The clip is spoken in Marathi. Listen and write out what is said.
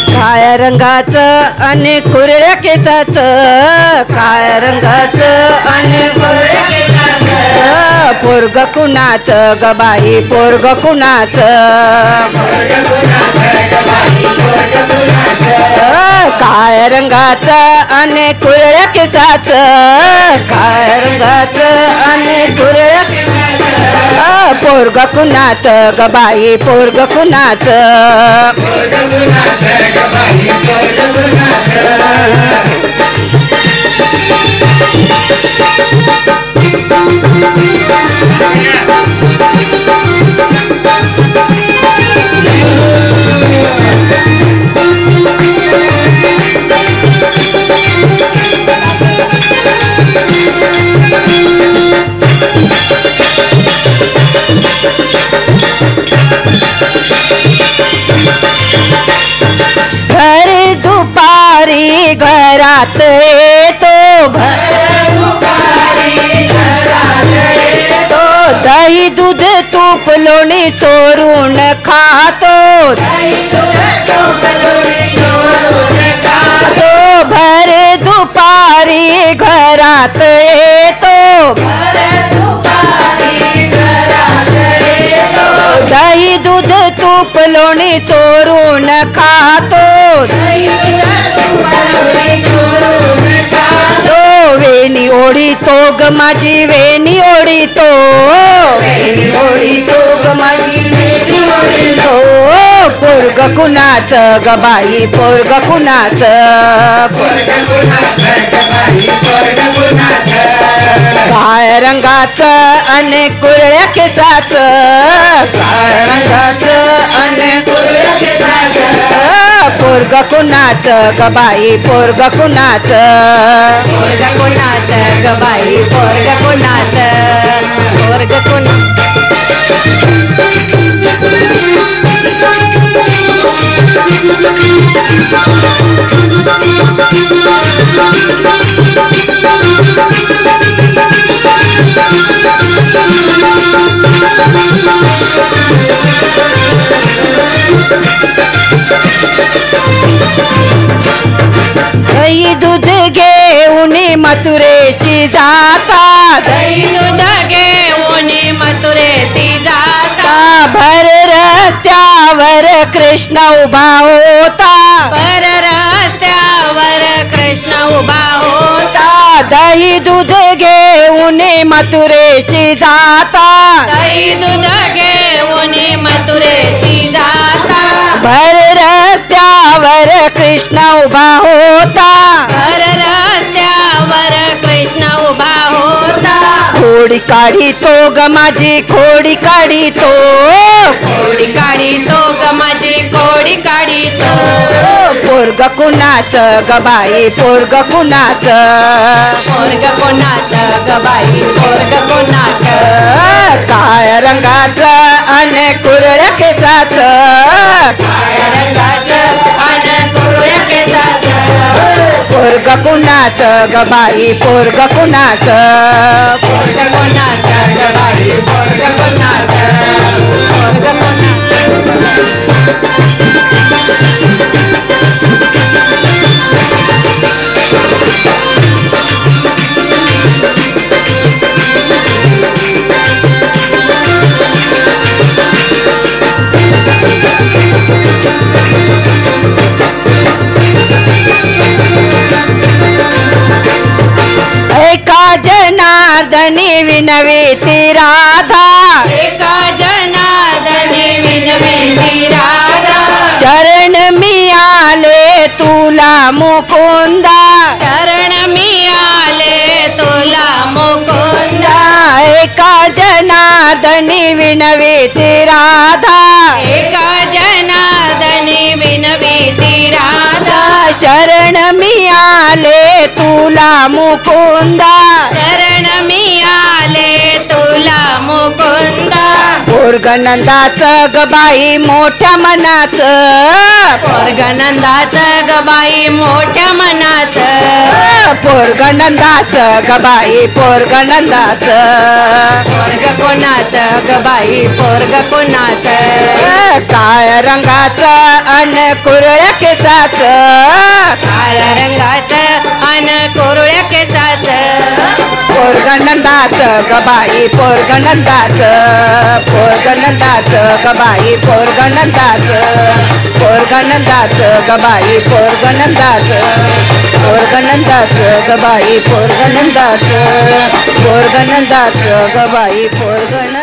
काळ्या रंगाचं आणि कुरळ्या केसाचं, काळ्या रंगाचं आणि कुरळ्या केसाचं, पोरग कुणाचं ग बाई पोरग कुणाचं, काळ्या रंगाचं आणि कुरळ्या केसाचं, काळ्या रंगाचं आणि कुरळ्या केसाचं, पोरग कुणाचं ग बाई पोरग कुणाचं, घरी दुपारी घरात येतो, दही दूध तूप लोणी चोरून खातो, भर दुपारी घरात येतो, दही दूध तूप लोणी चोरून खातो, वेणी ओढीतो ग माझी वेणी ओढीतो, वेणी ओढीतो ग माझी वेणी ओढीतो, पोरग कुणाचं ग बाई पोरग कुणाचं, काळ्या रंगाचं आणि कुरळ्या केसाचं, काळ्या रंगाचं आणि कुरळ्या केसाचं, पोरग कुणाचं ग बाई पोरग कुणाचं, पोरग कुणाचं ग बाई पोरग कुणाचं, पोरग कुणाचं. दही दूध घेऊन मथुरेशी जाता, दही दूध घेऊन मथुरेशी जाता, भर रस्त्यावर कृष्ण उभा होता, भर रस्त्यावर कृष्ण उभा होता, दही दूध घेऊन मथुरेशी जाता, दही दूध घेऊन मथुरेशी जाता, भर रस्त्यावर कृष्ण उभा होता, भर रस्त्यावर कृष्ण उभा होता, खोडी काढी तो ग माझी खोडी काढी तो, खोडी काढी तो ग माझी खोडी काढी तो, पोरग कुणाचं ग बाई पोरग कुणाचं, पोरग कुणाचं ग बाई पोरग कुणाचं, काळ्या रंगाचं आणि कुरळ्या केसाचं, काळ्या रंगाचं आणि कुरळ्या केसाचं, पोरग कुणाचं ग बाई पोरग कुणाचं, पोरग कुणाचं ग बाई पोरग कुणाचं, पोरग कुणाचं. एका जनार्दनी विनवेती राधा, एका जनार्दनी विनवेती राधा, शरण मी आले तुला मुकुंदा, शरण मी आले तुला मुकुंदा, एका जनार्दनी विनवेती राधा, एका जनार्दनी विनवेती राधा, शरण मी आले तुला मुकुंदा, शरण मी आले तुला मुकुंदा पोरगनंदाचं ग बाई मोठ्या मनाचं पोरगनंदाचं ग बाई मोठ्या मनाचं पोरगनंदाचं ग बाई पोरगनंदाचं पोरग कोणाचं ग बाई पोरग कोणाचं काळ्या रंगाचं अन कुरळ्या केसाचं काळ्या रंगाचं अन कुरळ्या केसाचं पोरगनंदाचं ग बाई पोरगनंदाचं पोरगनंदाचं ग बाई पोरगनंदाचं पोरगनंदाचं ग बाई पोरगनंदाचं पोरगनंदाचं ग बाई पोरगनंदाचं पोरगनंदाचं ग बाई पोरगन